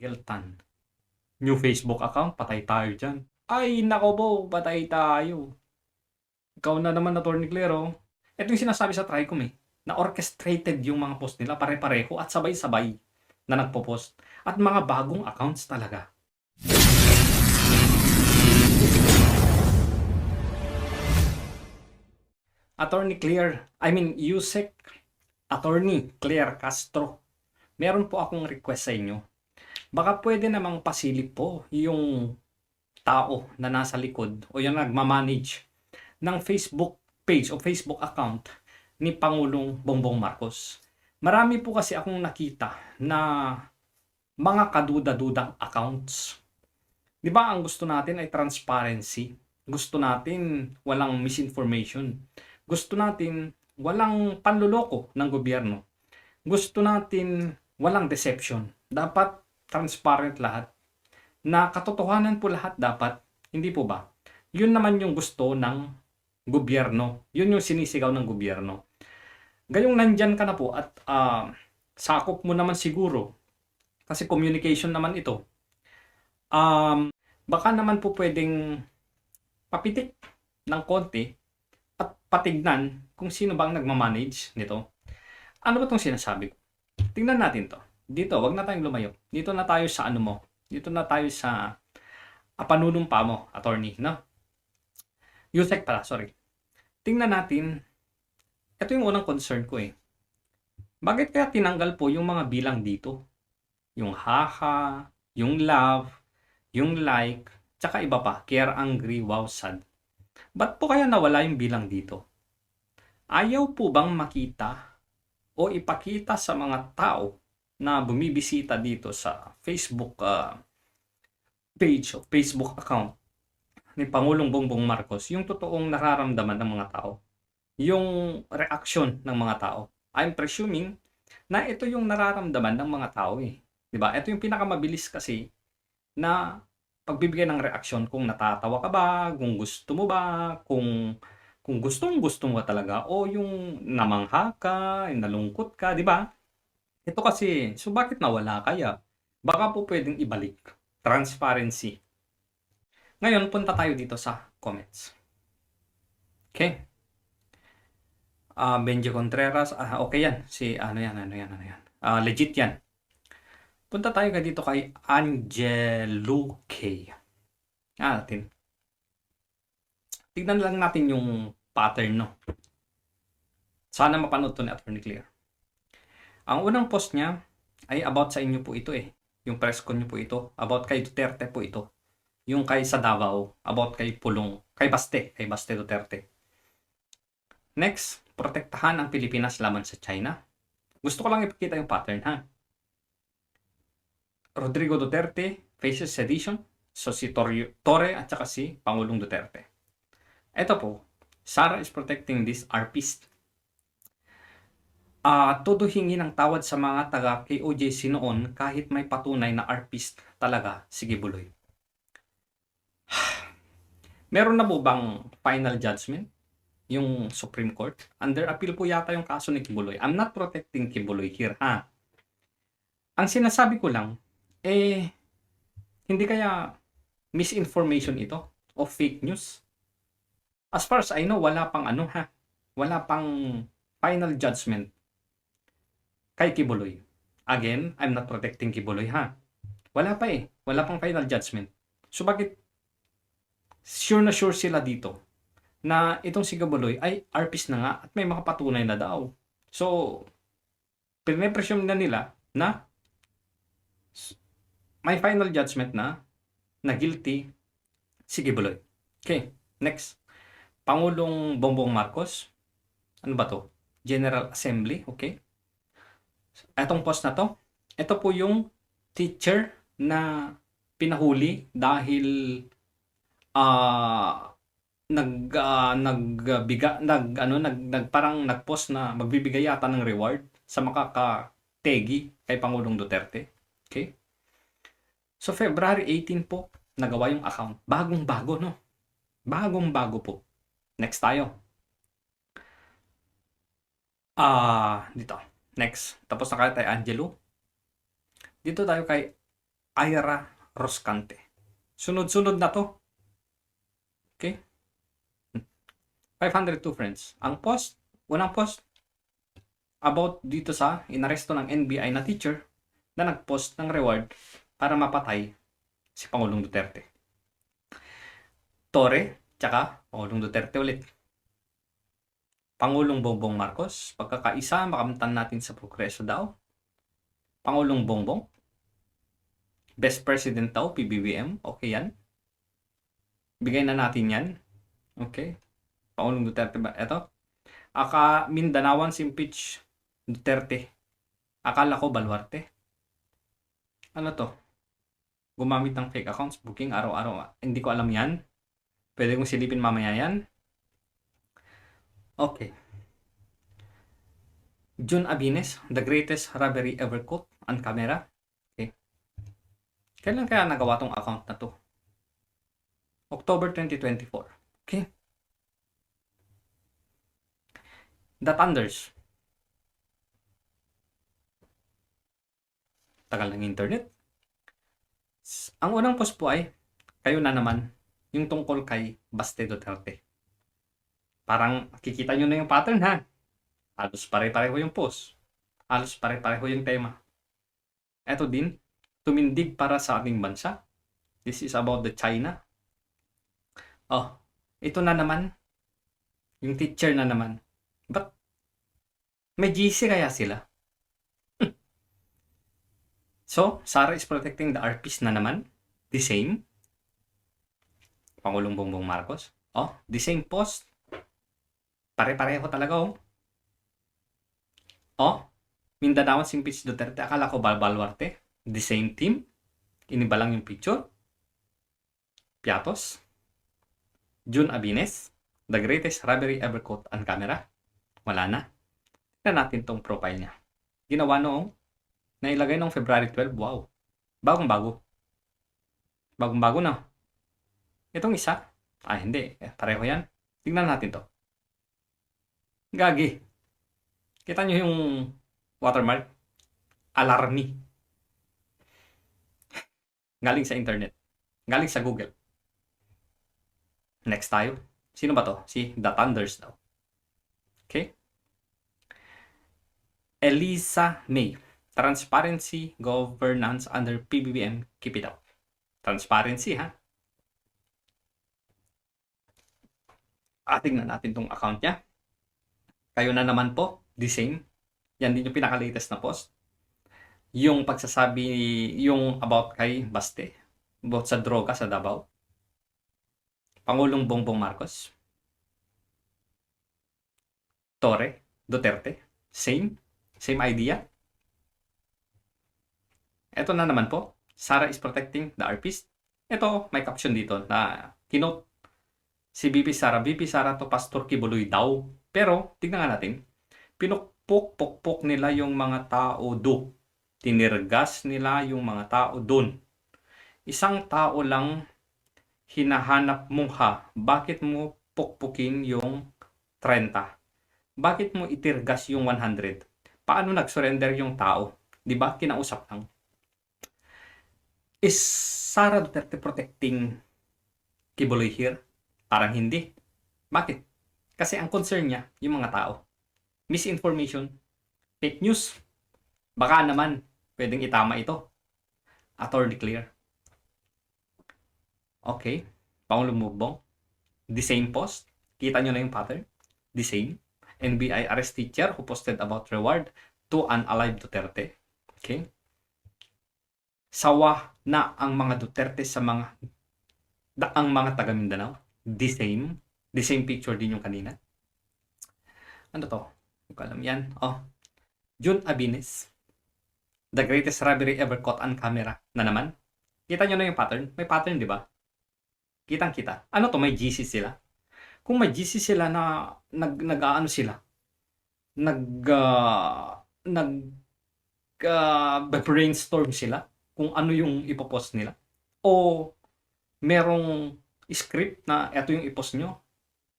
Geltan. New Facebook account, patay tayo dyan. Ay, nako po, patay tayo. Ikaw na naman, Atty. Claire, oh. Ito yung sinasabi sa Tricom eh, na orchestrated yung mga post nila, pare-pareho at sabay-sabay na nagpo-post. At mga bagong accounts talaga. Attorney Claire, Yusek, Attorney Claire Castro. Meron po akong request sa inyo. Baka pwede namang pasilip po yung tao na nasa likod o yung nagmamanage ng Facebook page o Facebook account ni Pangulong Bongbong Marcos. Marami po kasi akong nakita na mga kaduda-dudang accounts. Di ba ang gusto natin ay transparency? Gusto natin walang misinformation. Gusto natin walang panluloko ng gobyerno. Gusto natin walang deception. Dapat transparent lahat. Na katotohanan po lahat dapat. Hindi po ba? Yun naman yung gusto ng gobyerno. Yun yung sinisigaw ng gobyerno. Gayong nandyan ka na po at sakop mo naman siguro. Kasi communication naman ito. Baka naman po pwedeng papitik ng konti at patignan kung sino bang nagmamanage nito. Ano ba itong sinasabi ko? Tingnan natin to. Dito, wag na tayong lumayo. Dito na tayo sa ano mo. Dito na tayo sa panunumpa mo, attorney, no? Yusek pala, sorry. Tingnan natin. Ito yung unang concern ko eh. Bakit kaya tinanggal po yung mga bilang dito? Yung haha, yung love, yung like, tsaka iba pa, care, angry, wow, sad. Ba't po kaya nawala yung bilang dito? Ayaw po bang makita o ipakita sa mga tao na bumibisita dito sa Facebook page o Facebook account ni Pangulong Bongbong Marcos yung totoong nararamdaman ng mga tao, yung reaksyon ng mga tao? I'm presuming na ito yung nararamdaman ng mga tao eh. 'Di ba? Ito yung pinakamabilis kasi na pagbibigay ng reaksyon kung natatawa ka ba, kung gusto mo ba, kung gustong-gusto mo talaga o yung namangha ka, nalungkot ka, 'di ba? Ito kasi, so bakit nawala kaya? Baka po pwedeng ibalik. Transparency. Ngayon, punta tayo dito sa comments. Okay? Benjo Contreras, okay yan. Si, ano yan. Legit yan. Punta tayo dito kay Angelo K. Natin. Tignan lang natin yung pattern, no? Sana mapanood to ni Atty. Claire. Ang unang post niya ay about sa inyo po ito eh. Yung press con niyo po ito. About kay Duterte po ito. Yung kay sa Davao. About kay Pulong. Kay Baste Duterte. Next, protektahan ang Pilipinas laban sa China. Gusto ko lang ipakita yung pattern ha. Rodrigo Duterte faces sedition. So si Torre at saka si Pangulong Duterte. Ito po, Sara is protecting this artist. Todo hingi ng tawad sa mga taga KOJC noon kahit may patunay na artist talaga si Kibuloy. Meron na po bang final judgment? Yung Supreme Court? Under appeal po yata yung kaso ni Kibuloy. I'm not protecting Kibuloy here, ha? Ang sinasabi ko lang, hindi kaya misinformation ito o fake news? As far as I know, wala pang wala pang final judgment kay Kibuloy. Again, I'm not protecting Kibuloy, ha? Wala pa eh. Wala pang final judgment. So bakit sure na sure sila dito na itong si Kibuloy ay artist na nga at may mga patunay na daw. So, pinipresume na nila na may final judgment na guilty si Kibuloy. Okay, next. Pangulong Bongbong Marcos. Ano ba to? General Assembly, okay? Etong post na to, ito po yung teacher na pinahuli dahil parang nagpost na magbibigay yata ng reward sa makakategi kay Pangulong Duterte. Okay? So February 18 po nagawa yung account. Bagong-bago, no? Bagong-bago po. Next tayo. Dito. Next. Tapos na tayo Angelo. Dito tayo kay Ira Roscante. Sunod-sunod na to. Okay? 502 friends. Ang post, unang post, about dito sa inaresto ng NBI na teacher na nagpost ng reward para mapatay si Pangulong Duterte. Tore, tsaka Pangulong Duterte ulit. Pangulong Bongbong Marcos, pagkakaisa, makamtan natin sa progreso daw. Pangulong Bongbong, Best President daw, PBBM, okay yan. Bigay na natin yan. Okay. Pangulong Duterte ba? Ito. Mindanawans impeach Duterte. Akala ko Baluarte. Ano to? Gumamit ng fake accounts, booking araw-araw. Hindi ko alam yan. Pwede kong silipin mamaya yan. Okay. Jun Abines, the greatest robbery ever caught on camera. Okay. Kailan kaya nagawa tong account na to? October 2024. Okay. The Thunders. Tagal ng internet. Ang unang post po ay, kayo na naman, yung tungkol kay Baste Duterte. Parang kikita nyo na yung pattern ha. Halos pare-pareho yung post. Halos pare-pareho yung tema. Eto din, tumindig para sa ating bansa. This is about the China. Oh, ito na naman. Yung teacher na naman. But, may GC kaya sila? So, Sara is protecting the RPs na naman. The same. Pangulong Bongbong Marcos. Oh, the same post. Pare-pareho talaga oh. Oh, Mindanawans impeach Duterte. Akala ko Baluarte. The same team. Iniba lang yung picture. Piatos. Jun Abines. The greatest robbery ever caught on camera. Wala na. Tignan natin tong profile niya. Ginawa noong nailagay noong February 12. Wow. Bagong-bago. Bagong-bago na. Itong isa. Hindi. Pareho yan. Tignan natin to. Gagi. Kita nyo yung watermark? Alarmi. Galing sa internet. Galing sa Google. Next tayo. Sino ba to? Si The Thunders daw. Okay? Elisa May. Transparency governance under PBBM. Keep it up. Transparency ha. Tingnan natin tong account niya. Kayo na naman po, the same. Yan din yung pinaka-latest na post. Yung pagsasabi, yung about kay Baste. About sa droga sa Davao. Pangulong Bongbong Marcos. Tore, Duterte. Same. Same idea. Ito na naman po. Sara is protecting the RPs. Ito, may caption dito na kinote si BP Sara to Pastor Kibuloy daw. Pero, tignan nga natin. Pinukpok nila yung mga tao do. Tinirgas nila yung mga tao dun. Isang tao lang hinahanap mo ha. Bakit mo pukpukin yung 30? Bakit mo itirgas yung 100? Paano nag-surrender yung tao? Diba? Kinausap lang. Is Sara Duterte protecting Kibuloy here? Parang hindi. Bakit? Kasi ang concern niya, yung mga tao. Misinformation, fake news. Baka naman, pwedeng itama ito. Attorney clear. Okay. Pangulong Bongbong. The same post. Kita nyo na yung pattern. The same. NBI arrest teacher who posted about reward to an alive Duterte. Okay. Sawa na ang mga Duterte sa mga taga Mindanao. The same picture din yung kanina. Ano to? Hindi ko alam yan. Jun Abines. The greatest robbery ever caught on camera na naman. Kita nyo na yung pattern? May pattern, di ba? Kitang-kita. Ano to? May GC sila? Kung may GC sila na nag-ano sila? Brainstorm sila kung ano yung ipopost nila. O merong script na ito yung i-post nyo.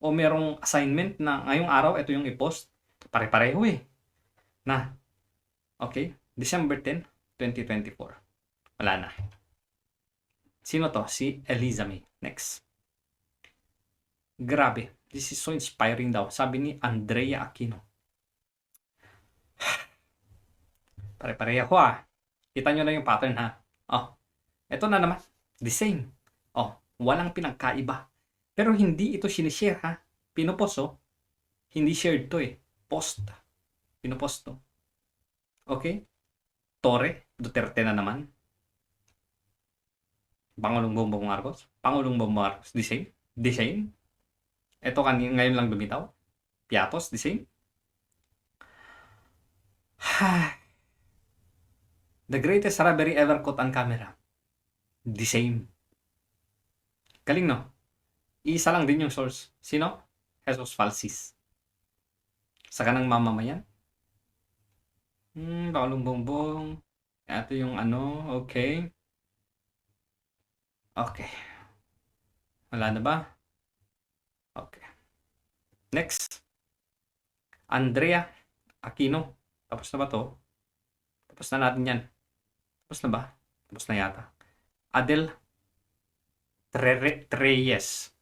O merong assignment na ngayong araw ito yung i-post. Pare-pareho eh. Okay. December 10, 2024. Wala na. Sino to? Si Eliza May. Next. Grabe. This is so inspiring daw. Sabi ni Andrea Aquino. Pare-pareho Kita nyo na yung pattern ha. Oh, eto na naman. The same. Oh, walang pinagkaiba. Pero hindi ito sinishare ha. Pinupost Hindi shared to Post. Pinupost to. Okay? Torre, Duterte na naman. Pangulong Bongbong Marcos. Pangulong Bongbong Marcos. The same. The same. Ito ngayon lang lumitaw. Piatos, the same. The greatest robbery ever caught on camera. The same. Galing no? Isa lang din yung source. Sino? Jesus Falsis. Sa kanang mamamayan. Pangulong Bongbong. Ito yung ano. Okay. Okay. Wala na ba? Okay. Next. Andrea Aquino. Tapos na ba to? Tapos na natin yan. Tapos na ba? Tapos na yata. Adel Treyes.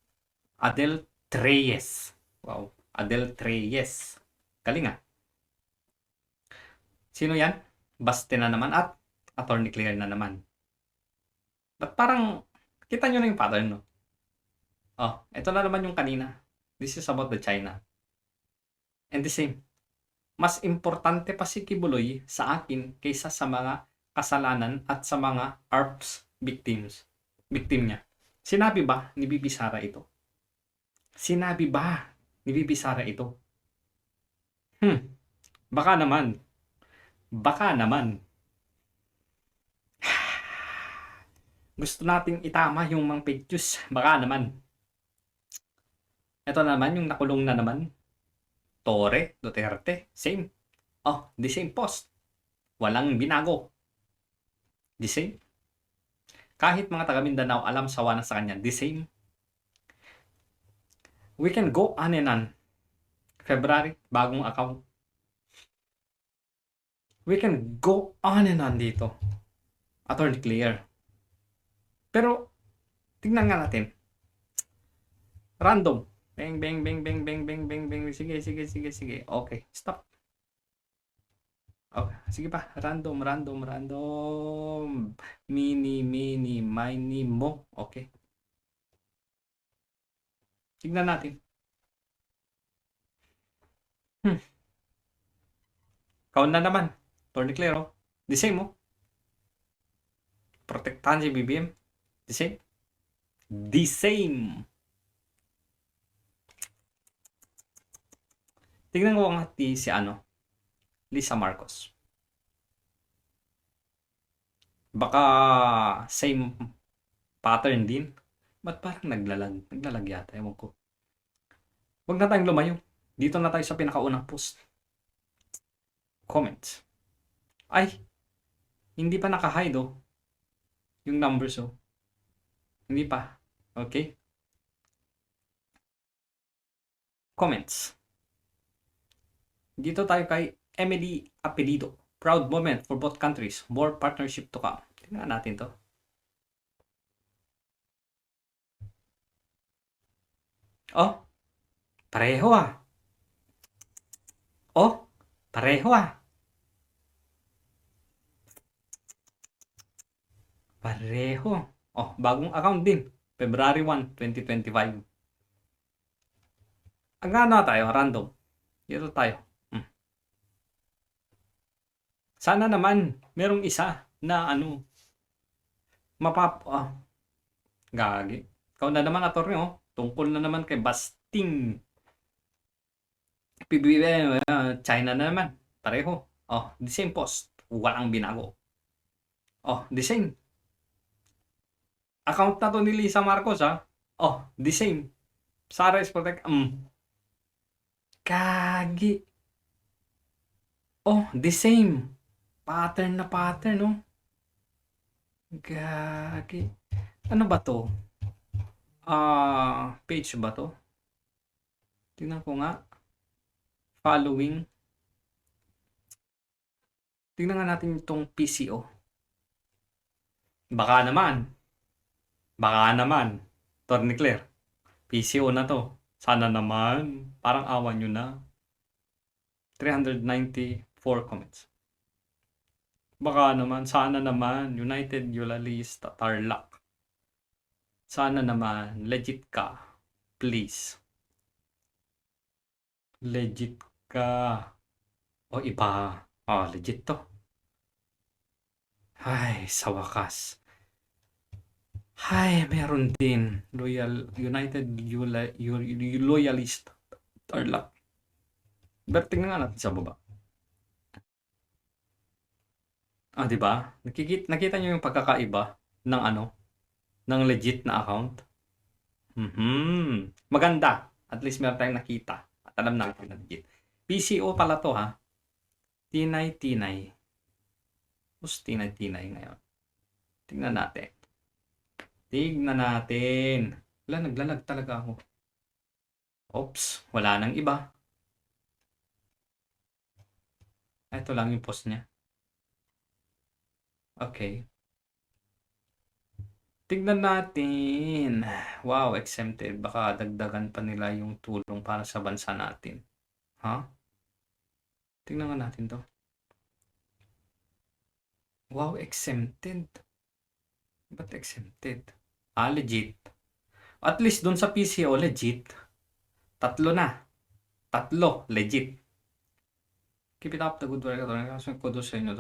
Adel Treyes. Wow. Adel Treyes. Galing Sino yan? Baste na naman at Attorney Claire na naman. But parang, kita nyo na yung pattern, no? Oh, ito na naman yung kanina. This is about the China. And the same. Mas importante pa si Kibuloy sa akin kaysa sa mga kasalanan at sa mga ARPS victims. Victim niya. Sinabi ba ni Bibi Sara ito? Sinabi ba ni Bibi Sara ito? Baka naman. Baka naman. Gusto nating itama yung mga fake news. Baka naman. Ito naman yung nakulong na naman. Torre, Duterte, same. Oh, the same post. Walang binago. The same. Kahit mga taga Mindanao alam sawa na sa kanya, the same. We can go on and on. February, bagong account. We can go on and on dito. Attorney Claire. Pero, tingnan nga natin. Random. Bang, bang, bang, bang, bang, bang, bang, bang. Sige. Okay, stop. Okay, sige pa. Random. Mini, mo. Okay. Tignan natin. Kaun na naman. Attorney Claire, The same, Protektahan si BBM. The same. The same. Tingnan ko nga si Lisa Marcos. Baka same pattern din. Ba't parang naglalag yata, ewan ko. Huwag na tayong lumayo. Dito na tayo sa pinakaunang post. Comments. Ay, hindi pa naka-hide yung numbers Hindi pa. Okay. Comments. Dito tayo kay Emily Apelido. Proud moment for both countries. More partnership to come. Tingnan natin to. Oh, pareho Oh, pareho Pareho. Oh, bagong account din. February 1, 2025. Ang tayo, random. Dito tayo. Sana naman, merong isa na gagi. Ikaw na naman, attorney, tungkol na naman kay Basting. PBB, China na naman. Pareho. Oh, the same post. Walang binago. Oh, the same. Account na to ni Lisa Marcos, Oh, the same. Sara is protect. Gagi. Oh, the same. Pattern na pattern, Gagi. Ano ba to? Page ba to? Tingnan ko nga. Following. Tingnan nga natin itong PCO. Baka naman. Baka naman, Attorney Claire, PCO na to. Sana naman, parang awan nyo na. 394 comments. Baka naman, sana naman, United Eulalista Tarlac. Sana naman, legit ka. Please. Legit ka. O iba. Legit to. Ay, sa wakas. Ay, meron din. United Loyalist Tarlac. Pero tingnan nga natin sa baba. Di ba? Nakita nyo yung pagkakaiba ng ng legit na account? Maganda. At least meron tayong nakita. At alam natin na legit. PCO pala to ha. Tinay. Who's Tinay ngayon? Tingnan natin. Wala, naglalag talaga ako. Oops, wala nang iba. Ito lang yung post niya. Okay. Tignan natin. Wow, exempted. Baka dagdagan pa nila yung tulong para sa bansa natin. Ha? Tignan nga natin to. Wow, exempted. Ba't exempted? Legit. At least dun sa PCO, legit. Tatlo, legit. Keep it up, the good work. Kudos sa inyo.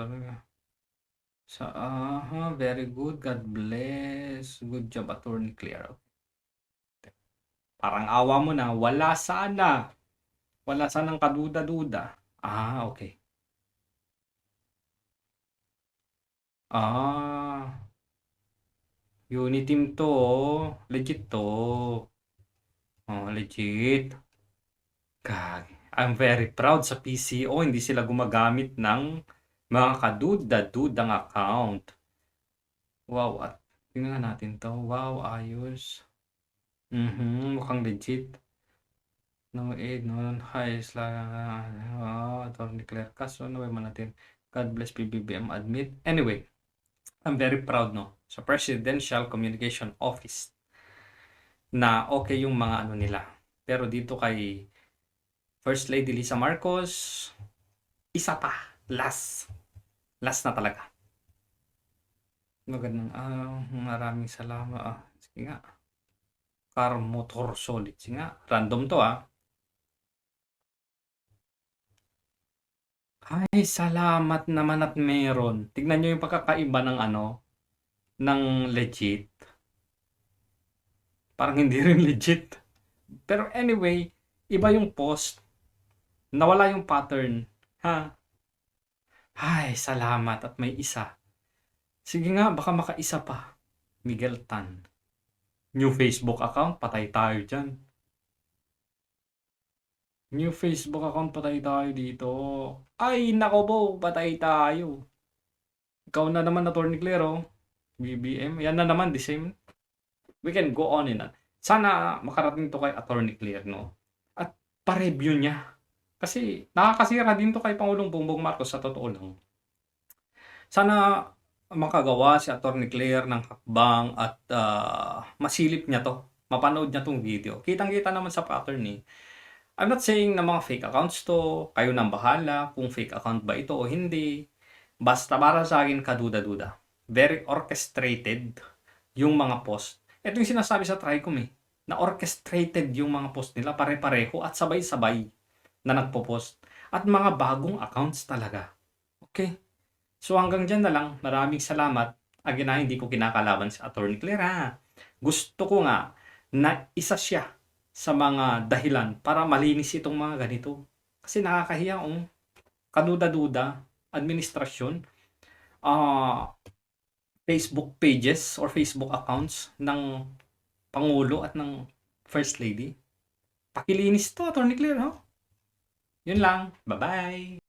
Very good. God bless. Good job, Attorney Claire. Parang awa mo na. Wala sana. Wala sanang kaduda-duda. Okay. Uniteam to. Legit to. Legit. I'm very proud sa PCO. Hindi sila gumagamit ng mga kaduda-dudang account. Wow. At tingnan natin to. Wow, ayos. Mukhang legit. No aid, no highs Attorney Claire Castro, natin. God bless PBBM admit. Anyway, I'm very proud sa Presidential Communication Office na okay yung mga nila. Pero dito kay First Lady Lisa Marcos, isa pa, last na talaga. Magandang maraming salamat. Sige nga. Car Motor Solid. Sige nga, random to Ay, salamat naman at meron. Tignan nyo yung pagkakaiba ng ng legit. Parang hindi rin legit. Pero anyway, iba yung post. Nawala yung pattern. Ay, salamat at may isa. Sige nga, baka makaisa pa. Miguel Tan. New Facebook account, patay tayo dyan. New Facebook account, patay tayo dito. Ay, nako po, patay tayo. Ikaw na naman, Attorney Claire, BBM. Yan na naman, the same. We can go on and on. Sana makarating to kay Attorney Claire, At pa-review niya. Kasi nakakasira din to kay Pangulong Bongbong Marcos sa totoo lang. Sana makagawa si Attorney Claire ng hakbang at masilip niya to. Mapanood niya tong video. Kitang-kita naman sa pattern I'm not saying na mga fake accounts to. Kayo nang bahala kung fake account ba ito o hindi. Basta para sa akin kaduda-duda. Very orchestrated yung mga post. Ito yung sinasabi sa Tricom na orchestrated yung mga post nila pare-pareho at sabay-sabay na nagpo-post. At mga bagong accounts talaga. Okay? So hanggang dyan na lang. Maraming salamat. Again hindi ko kinakalaban si Attorney Claire Gusto ko nga na isa siya sa mga dahilan para malinis itong mga ganito. Kasi nakakahiya kaduda-duda, administrasyon, Facebook pages or Facebook accounts ng Pangulo at ng First Lady. Pakilinis to, Attorney Claire, Yun lang. Bye-bye!